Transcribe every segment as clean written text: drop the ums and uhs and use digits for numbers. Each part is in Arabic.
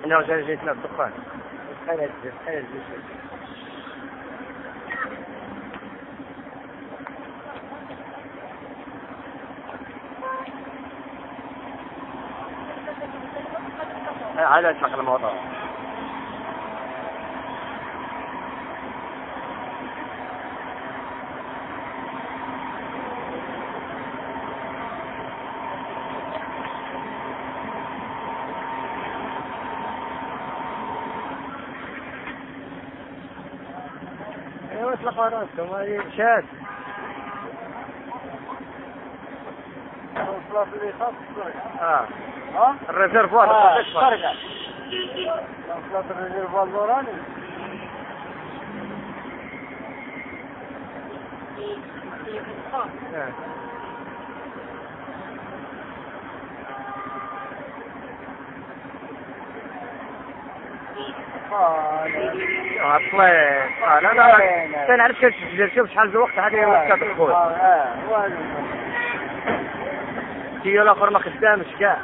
انا رجال جيتنا في الدخان. انا على شغل الموضوع. ايوه اطلقوا راسكم هذه شاد. وصلت لي خط. الريزيرفوار خارجه. وصلت الريزيرفوار الوراني. لا نعرف كيف شوف شحال في الوقت هذه وقت الدخول. كي الاخر ما خدامش كاع.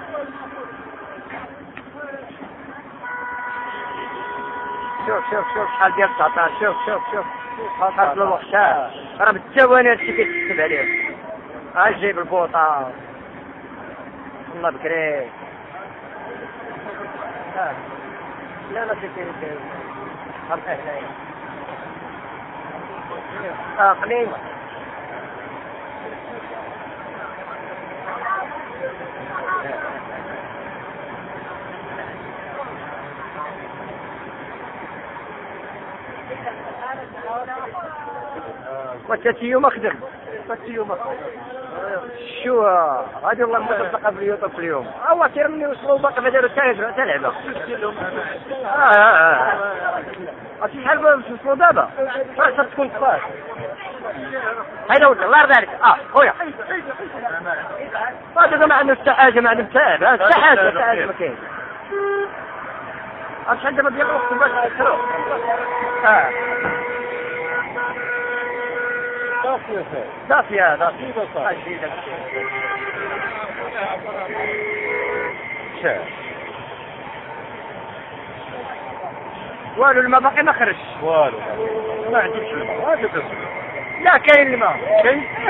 شوف شحال ديال 19. شوف شحال في الوقت راه بالثواني هادشي كيتكتب عليه. جيب البوطه والله بكري. لا كيف خمسة قليل. والتاتيو مخدم. شو هذه والله متصدقة باليوتيوب في اليوم. هو كثير مني وصلوا باقي ما داروا حتى لعبة. عرفتي شحال وصلوا دابا؟ خاصها تكون صفار. هيدا ولد الله يرضى عليك. خويا. هذا ما عنده حتى حاجة ما عنده حتى حاجة ما كاين. عرفت شحال دابا ديال الوقت باش نكسرو. دافية والو الماء باقي ما خرجش. والو ما عنديش الماء. لا كاين الماء.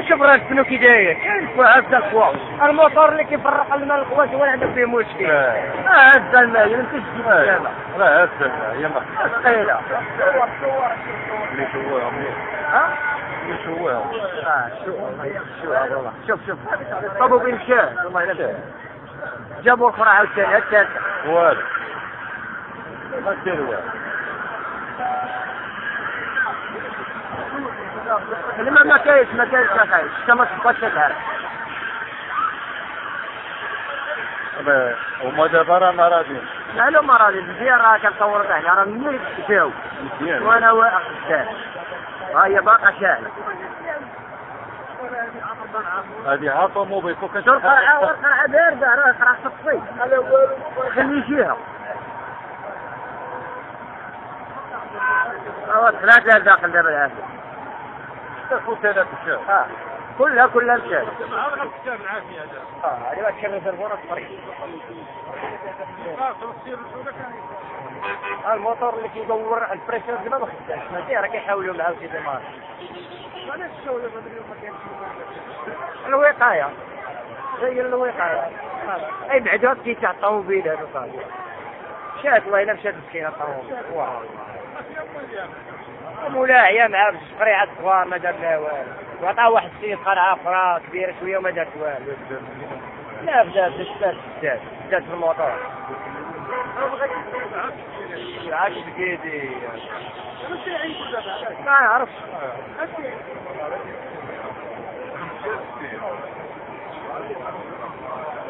شوف راه البنو كي داير. كاين هزا الخوا. الموتور اللي كيفرق الماء الخوات هو اللي عنده فيه مشكل. هزا الماء ما تجيش دابا. لا هزا الماء هي ما ثقيلة. اللي شوها شوف طبوا بين شاه والله لا جابوا اخرى عاوتاني الثالثة. والو ما دير والو. الماء ما كاينش ما تبقاش تتعرف. وما دابا راه ما راضيين. لا ما راضيين مزيان راه كنصور كاع راه منين جاو وانا واقف قدام. هي باقا شاعلة. هذه عطموا بيفوك القرعة باردة راه قرعة تطفي. خلي يجيها. ثلاثة داخل دابا العافية. تاخذ ثلاثة شهر. كلها مشات. هذه واحد كان ريزرفوار الطريق. الموتور اللي كيدور البريشر دابا ما خدامش. ماشي راه كيحاولوا معاه شي ديمار. علاش الشغل هذا اليوم ما كاينش؟ الوقاية. هي الوقاية. اي بعدات تاع الطوموبيل هذا صافي. مشات والله الا مشات مسكينة الطوموبيل. مولاها معاه بالشقريعة الصغار ما دار لها والو. وعطاه واحد السيد قرعة أخرى كبيرة شوية وما دارت والو. لا بدات في الموتور. عاش بكيدي. ما نعرفش.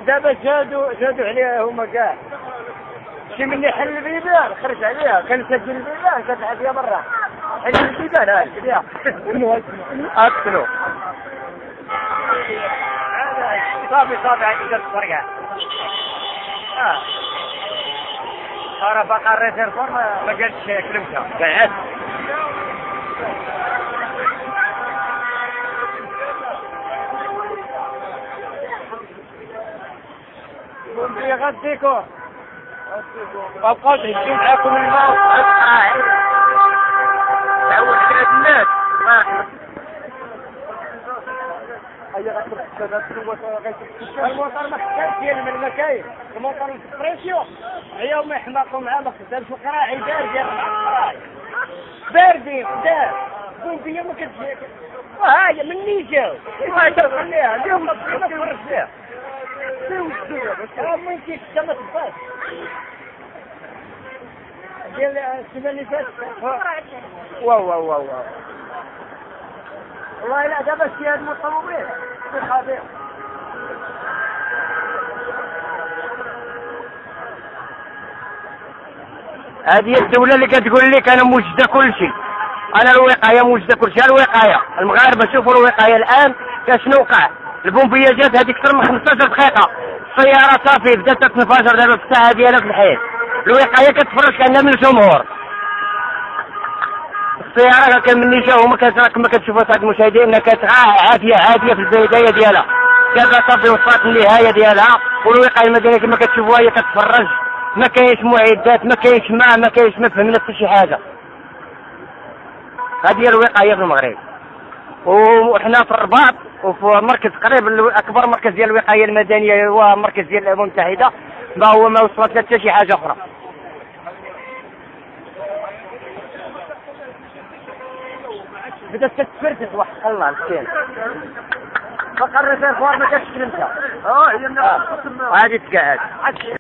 دابا زادوا عليها هما كاع. شي مني حل البيبان خرج عليها كان سجل البيبان كتلعب فيها برا. حل البيبان هاي فيها. أكلوا. صافي عندي درس فرقة. أنا بقى الريزيرفوار ما قالش كلمتها. بعد. بغا الديكور ما بقاوش يمشيو معاكم الماء تعود حكاية الناس الموطر ما خدامش ديال من المكاين الموطر البريسيو هي ما يحماقوا معاه ما خدامش القراعي بارد يا القراعي باردين خدام بومبيه ما كتجيش وهاي مني جاو خليها اليوم ما تفرج فيها راه ما يمكنش حتى ما تبقاش ديال السنه اللي فاتت واو والله لا دابا شي هاد المصورين في خبير هذه الدولة اللي كتقول لك انا موجدة كل شيء انا الوقاية موجدة كل شيء الوقاية المغاربة شوفوا الوقاية الان شنو وقع البومبية جات هذيك اكثر من 15 دقيقة السيارة صافي بدات تنفجر دابا في الساعة ديالها في الحيط الوقاية كتفرج كأنها من الجمهور السيارة كمني جاو هما كما كتشوفوا سعد المشاهدين انها كانت عادية في البداية ديالها دابا صافي وصلت للنهاية ديالها والوقاية المدنية كما كتشوفوها هي كتفرج ما كاينش معدات ما كاينش ماء ما كاينش ما فهمنا حتى شي حاجة هذه هي الوقاية في المغرب وحنا في الرباط وفي مركز قريب اكبر مركز ديال الوقاية المدنية هو مركز ديال الامم المتحدة ما وصلت حتى شي حاجة اخرى بدات تتفردت واحد الله مسكين فقرر الفوار ما كانش كلمتها هي هذه تقعد